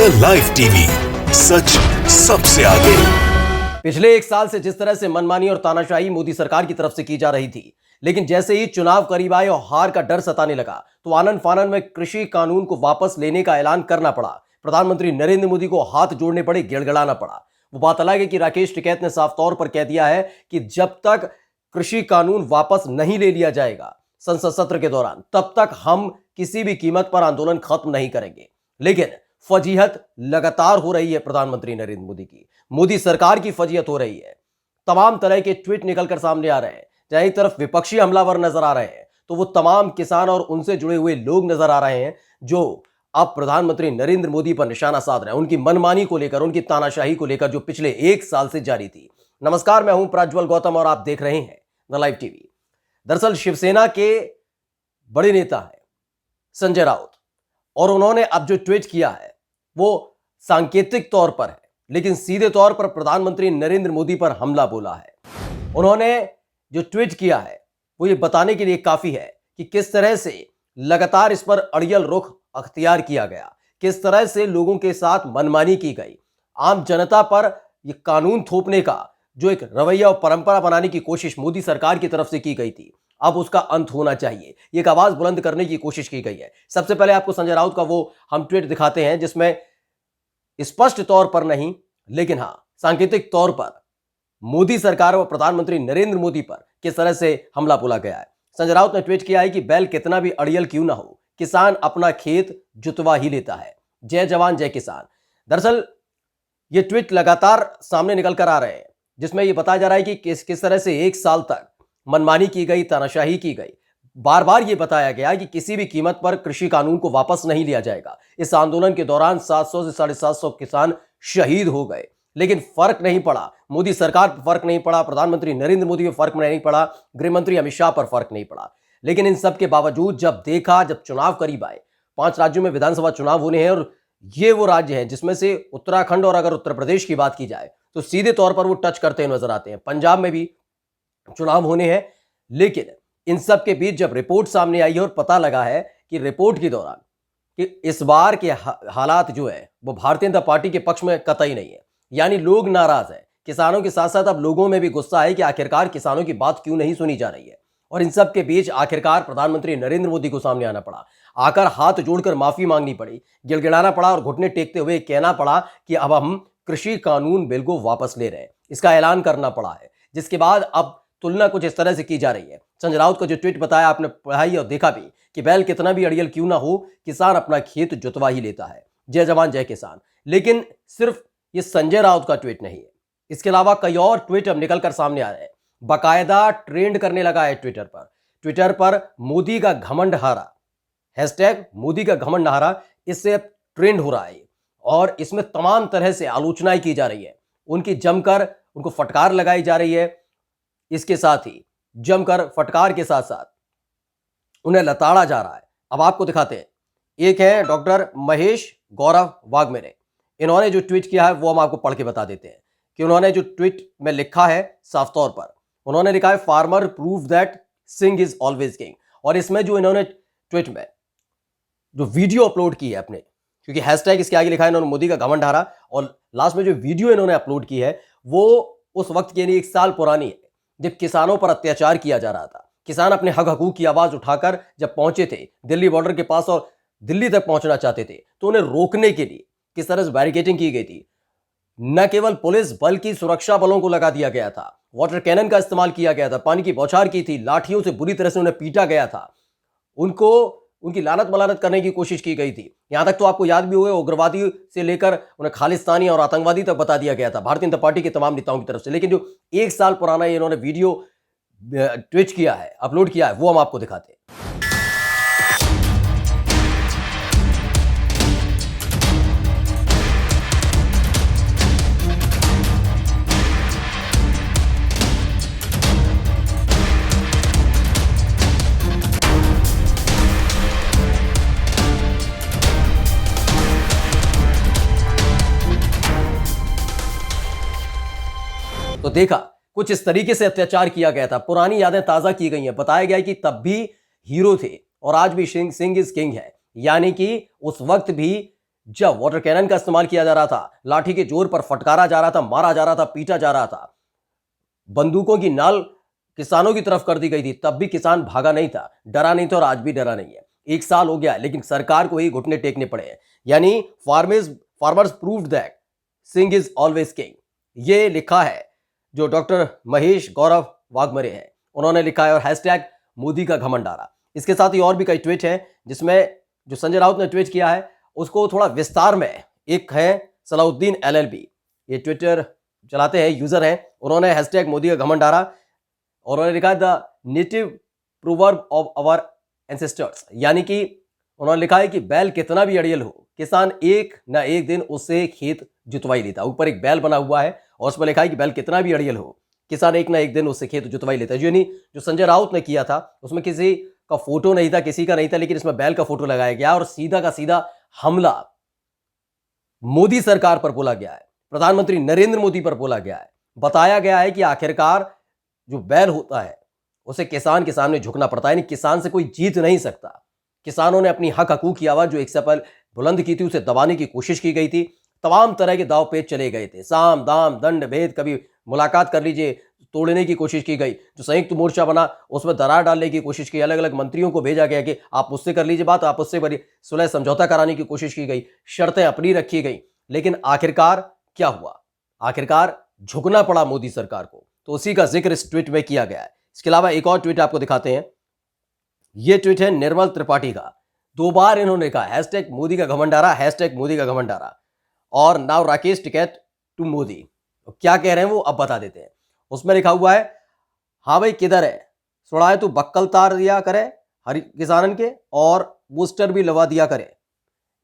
The live TV, सच सबसे आगे। पिछले एक साल से जिस तरह से मनमानी और तानाशाही मोदी सरकार की तरफ से की जा रही थी, लेकिन जैसे ही चुनाव करीब आए और हार का डर सताने लगा तो आनन फानन में कृषि कानून को वापस लेने का ऐलान करना पड़ा। प्रधानमंत्री नरेंद्र मोदी को हाथ जोड़ने पड़े, गिड़गिड़ाना पड़ा। वो बात अलग है कि राकेश टिकैत ने साफ तौर पर कह दिया है कि जब तक कृषि कानून वापस नहीं ले लिया जाएगा संसद सत्र के दौरान, तब तक हम किसी भी कीमत पर आंदोलन खत्म नहीं करेंगे। लेकिन फजीहत लगातार हो रही है प्रधानमंत्री नरेंद्र मोदी की, मोदी सरकार की फजीहत हो रही है। तमाम तरह के ट्वीट निकलकर सामने आ रहे हैं। जहां एक तरफ विपक्षी हमलावर नजर आ रहे हैं तो वो तमाम किसान और उनसे जुड़े हुए लोग नजर आ रहे हैं जो अब प्रधानमंत्री नरेंद्र मोदी पर निशाना साध रहे हैं, उनकी मनमानी को लेकर, उनकी तानाशाही को लेकर जो पिछले एक साल से जारी थी। नमस्कार, मैं हूं प्रज्वल गौतम और आप देख रहे हैं द लाइव टीवी। दरअसल शिवसेना के बड़े नेता है संजय राउत, और उन्होंने अब जो ट्वीट किया है वो सांकेतिक तौर पर है, लेकिन सीधे तौर पर प्रधानमंत्री नरेंद्र मोदी पर हमला बोला है। उन्होंने जो ट्वीट किया है वो ये बताने के लिए काफी है कि किस तरह से लगातार इस पर अड़ियल रुख अख्तियार किया गया, किस तरह से लोगों के साथ मनमानी की गई, आम जनता पर यह कानून थोपने का जो एक रवैया और परंपरा बनाने की कोशिश मोदी सरकार की तरफ से की गई थी, अब उसका अंत होना चाहिए। एक आवाज बुलंद करने की कोशिश की गई है। सबसे पहले आपको संजय राउत का वो हम ट्वीट दिखाते हैं जिसमें स्पष्ट तौर पर नहीं, लेकिन हां सांकेतिक तौर पर मोदी सरकार और प्रधानमंत्री नरेंद्र मोदी पर किस तरह से हमला बोला गया है। संजय राउत ने ट्वीट किया है कि बैल कितना भी अड़ियल क्यों ना हो, किसान अपना खेत जुतवा ही लेता है। जय जवान जय किसान। दरअसल ये ट्वीट लगातार सामने निकल कर आ रहे हैं जिसमें यह बताया जा रहा है कि किस तरह से एक साल तक मनमानी की गई, तानाशाही की गई। बार बार यह बताया गया कि किसी भी कीमत पर कृषि कानून को वापस नहीं लिया जाएगा। इस आंदोलन के दौरान 700 से 750 किसान शहीद हो गए, लेकिन फर्क नहीं पड़ा। मोदी सरकार पर फर्क नहीं पड़ा, प्रधानमंत्री नरेंद्र मोदी पर फर्क नहीं पड़ा, गृहमंत्री अमित शाह पर फर्क नहीं पड़ा। लेकिन इन सब के बावजूद जब चुनाव करीब आए, 5 राज्यों में विधानसभा चुनाव होने हैं और ये वो राज्य हैं जिसमें से उत्तराखंड और अगर उत्तर प्रदेश की बात की जाए तो सीधे तौर पर वो टच करते नजर आते हैं। पंजाब में भी चुनाव होने हैं, लेकिन इन सब के बीच जब रिपोर्ट सामने आई है और पता लगा है कि रिपोर्ट के दौरान कि इस बार के हालात जो है वो भारतीय जनता पार्टी के पक्ष में कतई नहीं है, यानी लोग नाराज हैं। किसानों के साथ साथ अब लोगों में भी गुस्सा है कि आखिरकार किसानों की बात क्यों नहीं सुनी जा रही है। और इन सब के बीच आखिरकार प्रधानमंत्री नरेंद्र मोदी को सामने आना पड़ा, आकर हाथ जोड़कर माफी मांगनी पड़ी, गिड़गिड़ाना पड़ा और घुटने टेकते हुए कहना पड़ा कि अब हम कृषि कानून बिल को वापस ले रहे हैं। इसका ऐलान करना पड़ा है, जिसके बाद अब तुलना कुछ इस तरह से की जा रही है। संजय राउत का जो ट्वीट बताया आपने पढ़ाई और देखा भी कि बैल कितना भी अड़ियल क्यों ना हो, किसान अपना खेत जुतवा ही लेता है। जय जवान जय किसान। लेकिन सिर्फ ये संजय राउत का ट्वीट नहीं है, इसके अलावा कई और ट्वीट अब निकलकर सामने आ रहे हैं। बाकायदा ट्रेंड करने लगा है ट्विटर पर मोदी का घमंड हारा, हैशटैग मोदी का घमंड हारा, इससे अब ट्रेंड हो रहा है और इसमें तमाम तरह से आलोचनाएं की जा रही है, उनकी जमकर उनको फटकार लगाई जा रही है। इसके साथ ही जमकर फटकार के साथ साथ उन्हें लताड़ा जा रहा है। अब आपको दिखाते हैं, एक है डॉक्टर महेश गौरव वाघमेरे। इन्होंने जो ट्वीट किया है वो हम आपको पढ़ के बता देते हैं कि उन्होंने जो ट्वीट में लिखा है, साफ तौर पर उन्होंने लिखा है farmer prove that Singh is always king. और इसमें जो इन्होंने ट्वीट में जो वीडियो अपलोड की है अपने, क्योंकि हैशटैग इसके आगे लिखा है इन्होंने मोदी का घमंड हारा, और लास्ट में जो वीडियो इन्होंने अपलोड की है वो उस वक्त के लिए 1 साल पुरानी है जब किसानों पर अत्याचार किया जा रहा था। किसान अपने हक हकूक की आवाज उठाकर जब पहुंचे थे दिल्ली बॉर्डर के पास और दिल्ली तक पहुंचना चाहते थे, तो उन्हें रोकने के लिए किस तरह से बैरिकेडिंग की गई थी। न केवल पुलिस बल्कि सुरक्षा बलों को लगा दिया गया था, वाटर कैनन का इस्तेमाल किया गया था, पानी की बौछार की थी, लाठियों से बुरी तरह से उन्हें पीटा गया था, उनको उनकी लानत मलानत करने की कोशिश की गई थी। यहां तक तो आपको याद भी हुआ, उग्रवादी से लेकर उन्हें खालिस्तानी और आतंकवादी तक बता दिया गया था भारतीय जनता पार्टी के तमाम नेताओं की तरफ से। लेकिन जो 1 साल पुराना इन्होंने वीडियो ट्वीट किया है, अपलोड किया है, वो हम आपको दिखाते हैं। तो देखा कुछ इस तरीके से अत्याचार किया गया था, पुरानी यादें ताजा की गई हैं। बताया गया कि तब भी हीरो थे और आज भी सिंह इज किंग है, यानी कि उस वक्त भी जब वाटर कैनन का इस्तेमाल किया जा रहा था, लाठी के जोर पर फटकारा जा रहा था, मारा जा रहा था, पीटा जा रहा था, बंदूकों की नाल किसानों की तरफ कर दी गई थी, तब भी किसान भागा नहीं था, डरा नहीं था और आज भी डरा नहीं है। 1 साल हो गया लेकिन सरकार को ही घुटने टेकने पड़े हैं। यानी farmers proved that Singh is always king. ये लिखा है जो डॉक्टर महेश गौरव वाघमरे हैं, उन्होंने लिखा है, और हैशटैग मोदी का घमंडारा। इसके साथ ही और भी कई ट्वीट हैं जिसमें जो संजय राउत ने ट्वीट किया है उसको थोड़ा विस्तार में, एक है सलाउद्दीन LLB, ये ट्विटर चलाते हैं, यूजर हैं, उन्होंने हैशटैग मोदी का घमंडारा और उन्होंने लिखा है the native proverb of our ancestors, यानी कि उन्होंने लिखा है कि बैल कितना भी अड़ियल हो, किसान एक ना एक दिन उससे खेत जुतवाई लेता। ऊपर एक बैल बना हुआ है और उसमें लिखा है कि बैल कितना भी अड़ियल हो, किसान एक ना एक दिन उससे खेत जुतवाई लेता है। यानी जो संजय राउत ने किया था उसमें किसी का फोटो नहीं था, किसी का नहीं था, लेकिन इसमें बैल का फोटो लगाया गया और सीधा का सीधा हमला मोदी सरकार पर बोला गया है, प्रधानमंत्री नरेंद्र मोदी पर बोला गया है। बताया गया है कि आखिरकार जो बैल होता है उसे किसान के सामने झुकना पड़ता है, यानी किसान से कोई जीत नहीं सकता। किसानों ने अपनी हक हकूक की आवाज जो एक से पहले बुलंद की थी उसे दबाने की कोशिश की गई थी, तमाम तरह के दाव पेच चले गए थे, साम दाम दंड भेद, कभी मुलाकात कर लीजिए, तोड़ने की कोशिश की गई। जो संयुक्त मोर्चा बना उसमें दरार डालने की कोशिश की, अलग अलग मंत्रियों को भेजा गया कि आप उससे कर लीजिए बात, आप उससे करिए, सुलह समझौता कराने की कोशिश की गई, शर्तें अपनी रखी गई, लेकिन आखिरकार क्या हुआ? आखिरकार झुकना पड़ा मोदी सरकार को। तो उसी का जिक्र इस ट्वीट में किया गया है। इसके अलावा एक और ट्वीट आपको दिखाते हैं, यह ट्वीट है निर्मल त्रिपाठी का। 2 बार इन्होंने कहा हैशटैग मोदी का घमंडारा, हैशटैग मोदी का घमंडारा, और नाउ राकेश टिकैत टू मोदी। तो क्या कह रहे हैं वो अब बता देते हैं। उसमें लिखा हुआ है, हाँ भाई किधर है, सुड़ाए तो बक्कल तार दिया करे हर किसानन के और बूस्टर भी लगा दिया करे।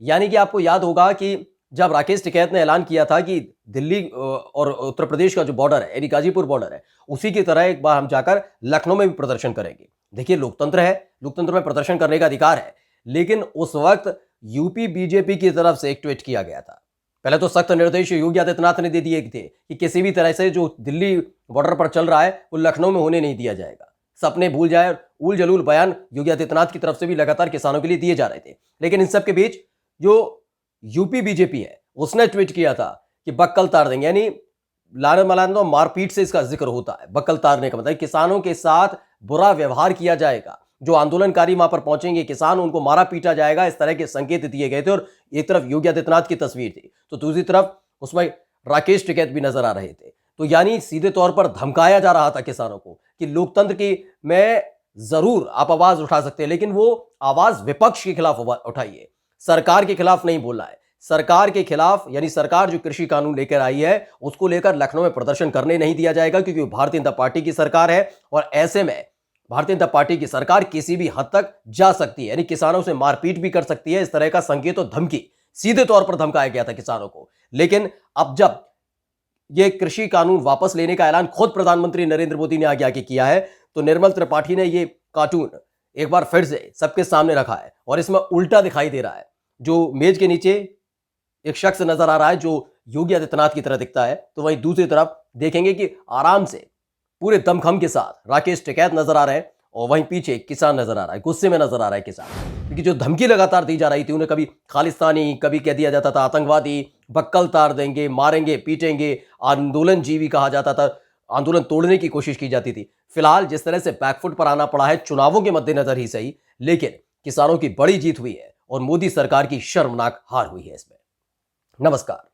यानी कि आपको याद होगा कि जब राकेश टिकैत ने ऐलान किया था कि दिल्ली और उत्तर प्रदेश का जो बॉर्डर है, यानी गाजीपुर बॉर्डर है, उसी की तरह एक बार हम जाकर लखनऊ में भी प्रदर्शन करेंगे। देखिए लोकतंत्र है, लोकतंत्र में प्रदर्शन करने का अधिकार है, लेकिन उस वक्त यूपी बीजेपी की तरफ से एक ट्वीट किया गया था। पहले तो सख्त निर्देश योगी आदित्यनाथ ने दे दिए थे कि किसी भी तरह से जो दिल्ली बॉर्डर पर चल रहा है वो लखनऊ में होने नहीं दिया जाएगा। सपने भूल जाए, उल जलूल बयान योगी आदित्यनाथ की तरफ से भी लगातार किसानों के लिए दिए जा रहे थे। लेकिन इन सब के बीच जो यूपी बीजेपी है उसने ट्वीट किया था कि बक्कल तार देंगे, यानी लाने मलाने तो मारपीट से इसका जिक्र होता है। बक्कल तारने का मतलब किसानों के साथ बुरा व्यवहार किया जाएगा, जो आंदोलनकारी वहां पर पहुंचेंगे किसान उनको मारा पीटा जाएगा, इस तरह के संकेत दिए गए थे। और एक तरफ योगी आदित्यनाथ की तस्वीर थी तो दूसरी तरफ उसमें राकेश टिकैत भी नजर आ रहे थे। तो यानी सीधे तौर पर धमकाया जा रहा था किसानों को कि लोकतंत्र की में जरूर आप आवाज उठा सकते हैं, लेकिन वो आवाज विपक्ष के खिलाफ उठाइए, सरकार के खिलाफ नहीं बोलना है। सरकार के खिलाफ, यानी सरकार जो कृषि कानून लेकर आई है उसको लेकर लखनऊ में प्रदर्शन करने नहीं दिया जाएगा, क्योंकि भारतीय जनता पार्टी की सरकार है और ऐसे में भारतीय जनता पार्टी की सरकार किसी भी हद तक जा सकती है, यानी किसानों से मारपीट भी कर सकती है। इस तरह का संकेत और धमकी सीधे तौर पर धमकाया गया था किसानों को। लेकिन अब जब यह कृषि कानून वापस लेने का ऐलान खुद प्रधानमंत्री नरेंद्र मोदी ने आगे आके किया है, तो निर्मल त्रिपाठी ने यह कार्टून एक बार फिर से सबके सामने रखा है और इसमें उल्टा दिखाई दे रहा है। जो मेज के नीचे एक शख्स नजर आ रहा है जो योगी आदित्यनाथ की तरह दिखता है, तो वहीं दूसरी तरफ देखेंगे कि आराम से पूरे दमखम के साथ राकेश टिकैत नजर आ रहे हैं और वहीं पीछे किसान नजर आ रहा है, गुस्से में नजर आ रहा है किसान, क्योंकि जो धमकी लगातार दी जा रही थी, उन्हें कभी खालिस्तानी, कभी कह दिया जाता था आतंकवादी, बक्कल तार देंगे, मारेंगे पीटेंगे, आंदोलन जीवी कहा जाता था, आंदोलन तोड़ने की कोशिश की जाती थी। फिलहाल जिस तरह से बैकफुट पर आना पड़ा है चुनावों के मद्देनजर ही सही, लेकिन किसानों की बड़ी जीत हुई है और मोदी सरकार की शर्मनाक हार हुई है इसमें। नमस्कार।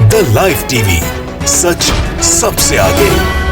द लाइव टीवी, सच सबसे आगे।